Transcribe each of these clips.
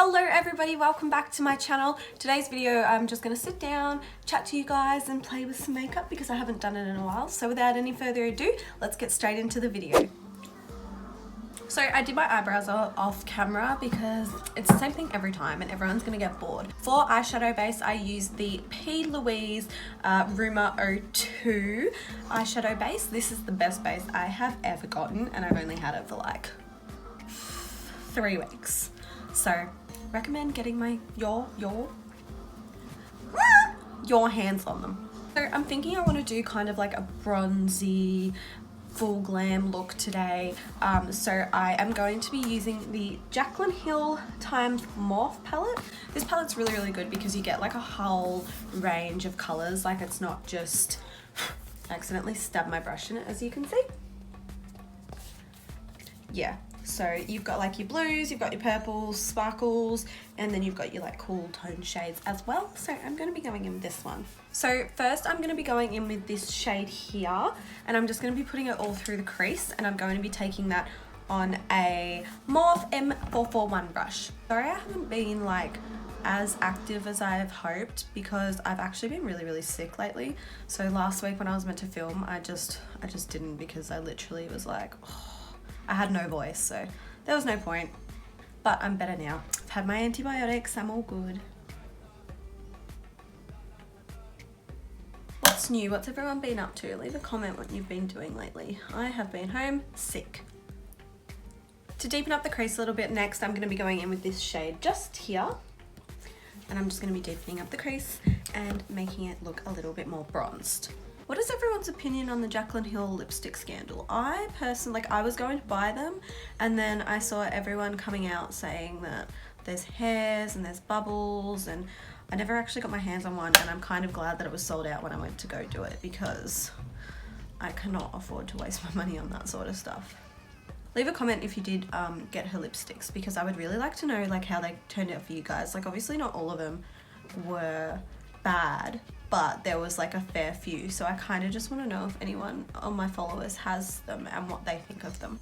Hello everybody, welcome back to my channel. Today's video I'm just going to sit down, chat to you guys and play with some makeup because I haven't done it in a while. So without any further ado, let's get straight into the video. So I did my eyebrows off camera because it's the same thing every time and everyone's going to get bored. For eyeshadow base I use the P. Louise Rumour 02 eyeshadow base. This is the best base I have ever gotten and I've only had it for like 3 weeks. So recommend getting your hands on them. So I'm thinking I want to do kind of like a bronzy full glam look today. So I am going to be using the Jaclyn Hill times Morphe palette. This palette's really good because you get like a whole range of colors. Like it's not just I accidentally stabbed my brush in it, as you can see. Yeah. So you've got like your blues, you've got your purples, sparkles, and then you've got your like cool tone shades as well. So I'm going to be going in with this one. So first I'm going to be going in with this shade here, and I'm just going to be putting it all through the crease, and I'm going to be taking that on a Morphe M441 brush. Sorry I haven't been like as active as I've hoped because I've actually been really sick lately. So last week when I was meant to film, I just didn't because I literally was like, oh, I had no voice, so there was no point, but I'm better now. I've had my antibiotics, I'm all good. What's new? What's everyone been up to? Leave a comment what you've been doing lately. I have been home sick. To deepen up the crease a little bit, next I'm going to be going in with this shade just here, and I'm just going to be deepening up the crease and making it look a little bit more bronzed. What is everyone's opinion on the Jaclyn Hill lipstick scandal? I personally, I was going to buy them and then I saw everyone coming out saying that there's hairs and there's bubbles, and I never actually got my hands on one, and I'm kind of glad that it was sold out when I went to go do it because I cannot afford to waste my money on that sort of stuff. Leave a comment if you did get her lipsticks because I would really like to know like how they turned out for you guys. Like obviously not all of them were bad, but there was like a fair few, so I kind of just want to know if anyone on my followers has them and what they think of them.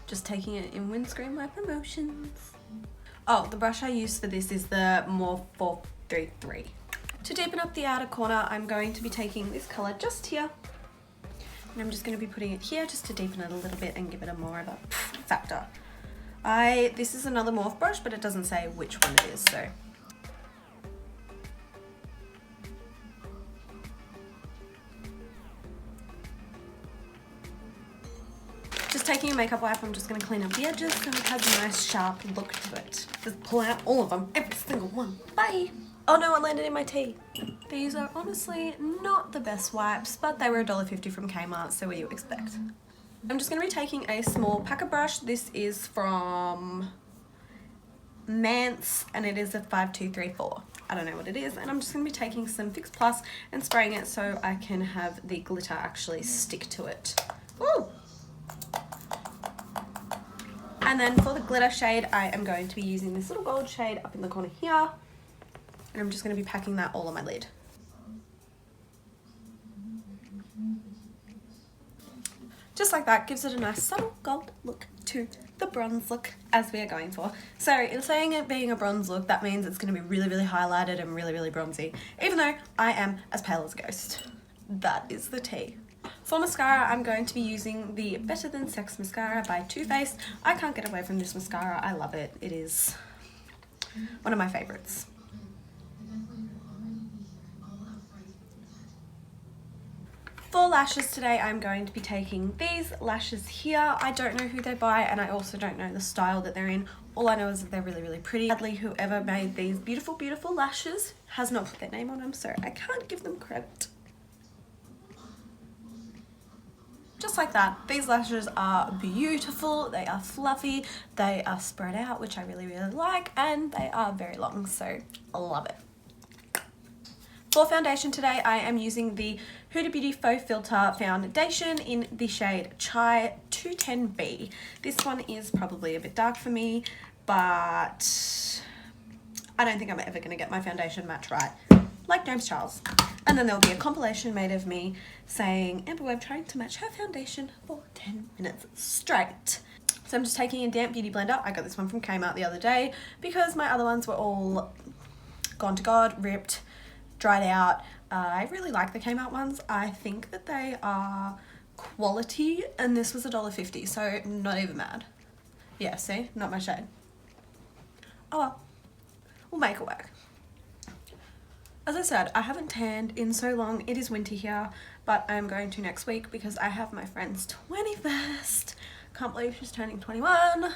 Just taking it in windscreen my promotions. Oh, the brush I used for this is the Morphe 433. To deepen up the outer corner, I'm going to be taking this color just here, and I'm just going to be putting it here just to deepen it a little bit and give it a more of a factor. This is another Morphe brush, but it doesn't say which one it is, so just taking a makeup wipe, I'm just going to clean up the edges so it has a nice sharp look to it. Just pull out all of them, every single one. Bye! Oh no, it landed in my tea. These are honestly not the best wipes, but they were $1.50 from Kmart, so what do you expect? I'm just going to be taking a small packer brush. This is from Mance and it is a 5234. I don't know what it is, and I'm just going to be taking some Fix Plus and spraying it so I can have the glitter actually stick to it. Woo! And then for the glitter shade, I am going to be using this little gold shade up in the corner here. And I'm just going to be packing that all on my lid. Just like that, gives it a nice subtle gold look to the bronze look as we are going for. So in saying it being a bronze look, that means it's going to be really highlighted and really bronzy. Even though I am as pale as a ghost. That is the tea. For mascara, I'm going to be using the Better Than Sex mascara by Too Faced. I can't get away from this mascara. I love it. It is one of my favorites. For lashes today, I'm going to be taking these lashes here. I don't know who they're by, and I also don't know the style that they're in. All I know is that they're really pretty. Sadly, whoever made these beautiful lashes has not put their name on them, so I can't give them credit. Just like that, these lashes are beautiful, they are fluffy, they are spread out, which I really like, and they are very long, so I love it. For foundation today, I am using the Huda Beauty Faux Filter foundation in the shade Chai 210B. This one is probably a bit dark for me, but I don't think I'm ever going to get my foundation match right, like James Charles. And then there'll be a compilation made of me saying Amber Webb trying to match her foundation for 10 minutes straight. So I'm just taking a damp beauty blender. I got this one from Kmart the other day because my other ones were all gone to God, ripped, dried out. I really like the Kmart ones. I think that they are quality, and this was $1.50, so not even mad. Yeah, see? Not my shade. Oh well. We'll make it work. As I said, I haven't tanned in so long. It is winter here, but I'm going to next week because I have my friend's 21st. Can't believe she's turning 21.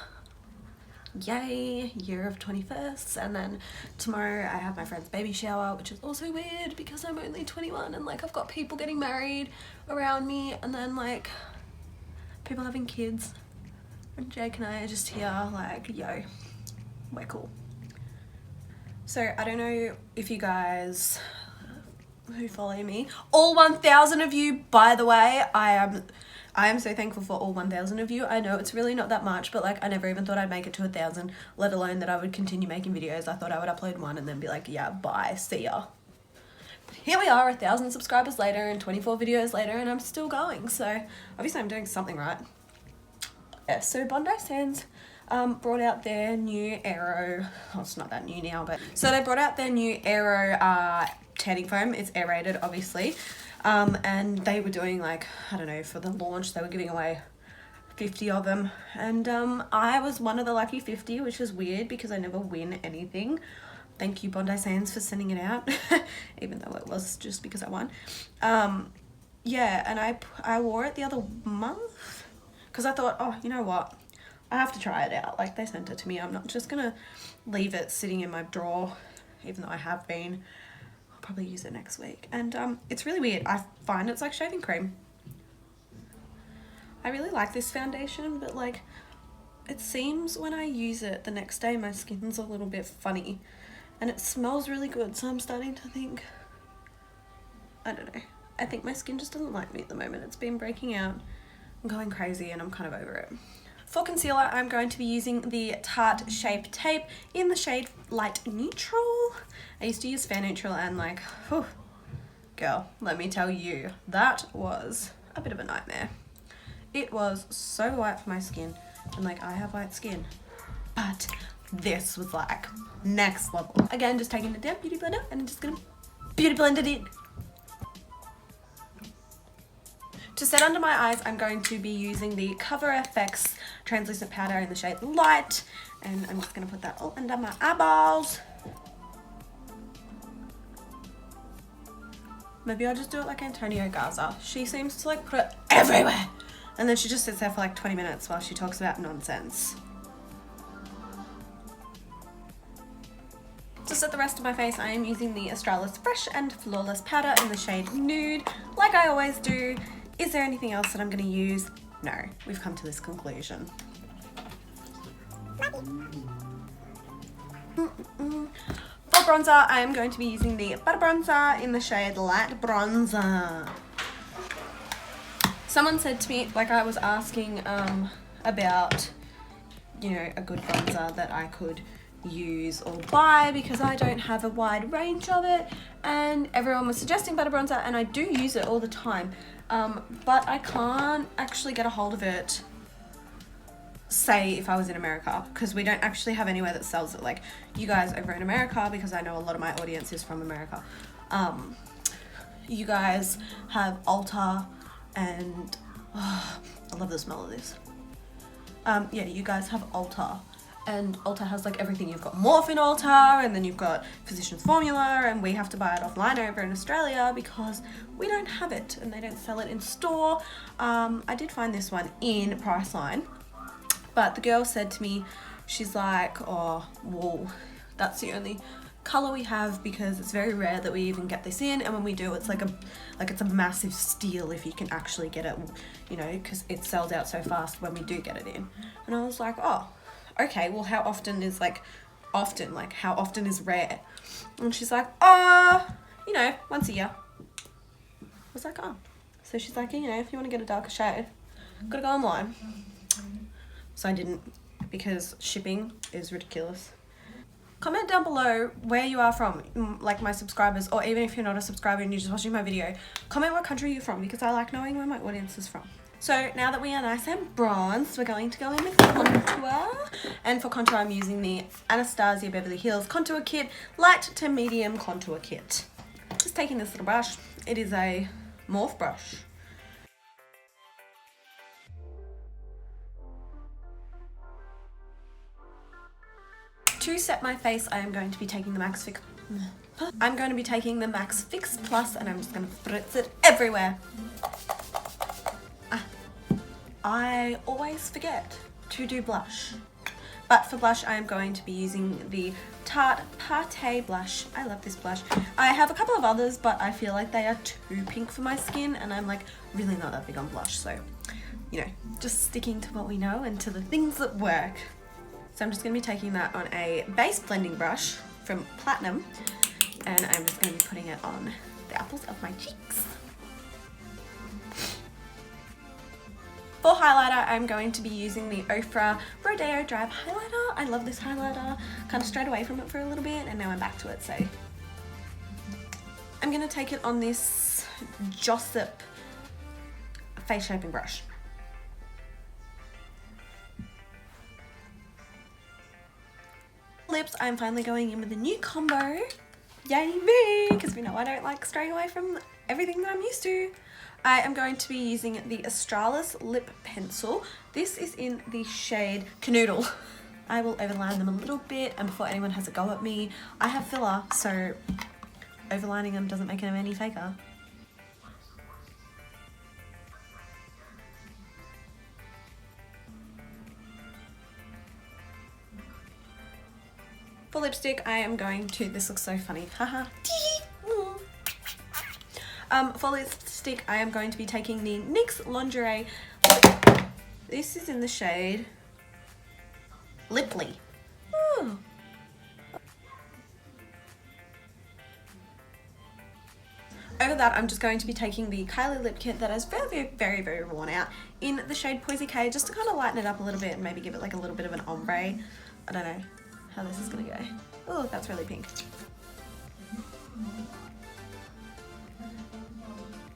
Yay, year of 21st. And then tomorrow I have my friend's baby shower, which is also weird because I'm only 21 and like I've got people getting married around me and then like people having kids. And Jake and I are just here like, yo, we're cool. So I don't know if you guys who follow me, all 1,000 of you, by the way, I am so thankful for all 1,000 of you. I know it's really not that much, but like I never even thought I'd make it to 1,000, let alone that I would continue making videos. I thought I would upload one and then be like, yeah, bye, see ya. But here we are, 1,000 subscribers later and 24 videos later, and I'm still going. So obviously I'm doing something right. Yeah, so Bondi Sands brought out their new Aero, well, it's not that new now, but so they brought out their new Aero tanning foam. It's aerated, obviously, and they were doing like, I don't know, for the launch they were giving away 50 of them, and I was one of the lucky 50, which is weird because I never win anything. Thank you, Bondi Sands, for sending it out, even though it was just because I won. Yeah, and I wore it the other month because I thought, oh, you know what, I have to try it out. Like, they sent it to me. I'm not just gonna leave it sitting in my drawer, even though I have been. I'll probably use it next week. And it's really weird. I find it's like shaving cream. I really like this foundation, but like, it seems when I use it the next day, my skin's a little bit funny. And it smells really good, so I'm starting to think, I don't know. I think my skin just doesn't like me at the moment. It's been breaking out. I'm going crazy and I'm kind of over it. For concealer, I'm going to be using the Tarte Shape Tape in the shade Light Neutral. I used to use Fair Neutral and like, whew, girl, let me tell you, that was a bit of a nightmare. It was so white for my skin, and like, I have white skin, but this was like next level. Again, just taking a damp beauty blender and I'm just gonna beauty blend it in. To set under my eyes, I'm going to be using the Cover FX translucent powder in the shade Light, and I'm just going to put that all under my eyeballs. Maybe I'll just do it like Antonio Garza. She seems to like put it everywhere, and then she just sits there for like 20 minutes while she talks about nonsense. To set the rest of my face, I am using the Australis Fresh and Flawless powder in the shade Nude, like I always do. Is there anything else that I'm going to use? No, we've come to this conclusion. For bronzer, I am going to be using the Butter Bronzer in the shade Light Bronzer. Someone said to me, like I was asking about, you know, a good bronzer that I could use or buy because I don't have a wide range of it, and everyone was suggesting Butter Bronzer, and I do use it all the time. But I can't actually get a hold of it, say if I was in America, because we don't actually have anywhere that sells it. Like, you guys over in America, because I know a lot of my audience is from America, you guys have Ulta, and I love the smell of this. Yeah, you guys have Ulta, and Ulta has like everything. You've got Morphe in Ulta, and then you've got Physicians Formula, and we have to buy it offline over in Australia because we don't have it and they don't sell it in store. I did find this one in Priceline, but the girl said to me, she's like, oh, well, that's the only color we have because it's very rare that we even get this in, and when we do, it's like it's a massive steal if you can actually get it, you know, because it sells out so fast when we do get it in. And I was like, oh, okay, well, how often is how often is rare? And she's like, you know, once a year. I was like, oh. So she's like, you know, if you want to get a darker shade, gotta go online. So I didn't, because shipping is ridiculous. Comment down below where you are from, like my subscribers, or even if you're not a subscriber and you're just watching my video, comment what country you're from, because I like knowing where my audience is from. So now that we are nice and bronzed, we're going to go in with contour. And for contour, I'm using the Anastasia Beverly Hills Contour Kit, light to medium contour kit. Just taking this little brush. It is a Morphe brush. To set my face, I am going to be taking the Max Fix. I'm going to be taking the Max Fix Plus, and I'm just going to spritz it everywhere. I always forget to do blush. But for blush, I am going to be using the Tarte Pate blush. I love this blush. I have a couple of others, but I feel like they are too pink for my skin, and I'm like really not that big on blush. So, you know, just sticking to what we know and to the things that work. So I'm just going to be taking that on a base blending brush from Platinum, and I'm just going to be putting it on the apples of my cheeks. For highlighter, I'm going to be using the Ofra Rodeo Drive highlighter. I love this highlighter. Kind of strayed away from it for a little bit, and now I'm back to it. So I'm going to take it on this Jossip face shaping brush. Lips, I'm finally going in with a new combo. Yay me, because we know I don't like straying away from everything that I'm used to. I am going to be using the Australis Lip Pencil. This is in the shade Canoodle. I will overline them a little bit, and before anyone has a go at me, I have filler, so overlining them doesn't make them any faker. For lipstick, I am going to, this looks so funny, haha. For lipstick, I am going to be taking the NYX Lingerie. This is in the shade Liply. Ooh. Over that, I'm just going to be taking the Kylie Lip Kit that is very worn out in the shade Poisy K, just to kind of lighten it up a little bit and maybe give it like a little bit of an ombre. I don't know how this is gonna go. Oh, that's really pink.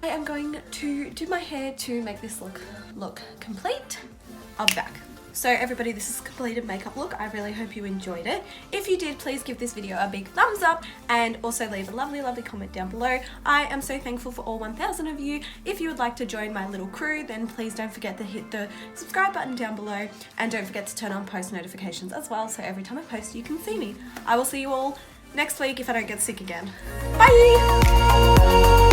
I am going to do my hair to make this look complete. I'm back. So everybody, this is a completed makeup look. I really hope you enjoyed it. If you did, please give this video a big thumbs up and also leave a lovely comment down below. I am so thankful for all 1,000 of you. If you would like to join my little crew, then please don't forget to hit the subscribe button down below, and don't forget to turn on post notifications as well, so every time I post you can see me. I will see you all next week if I don't get sick again. Bye!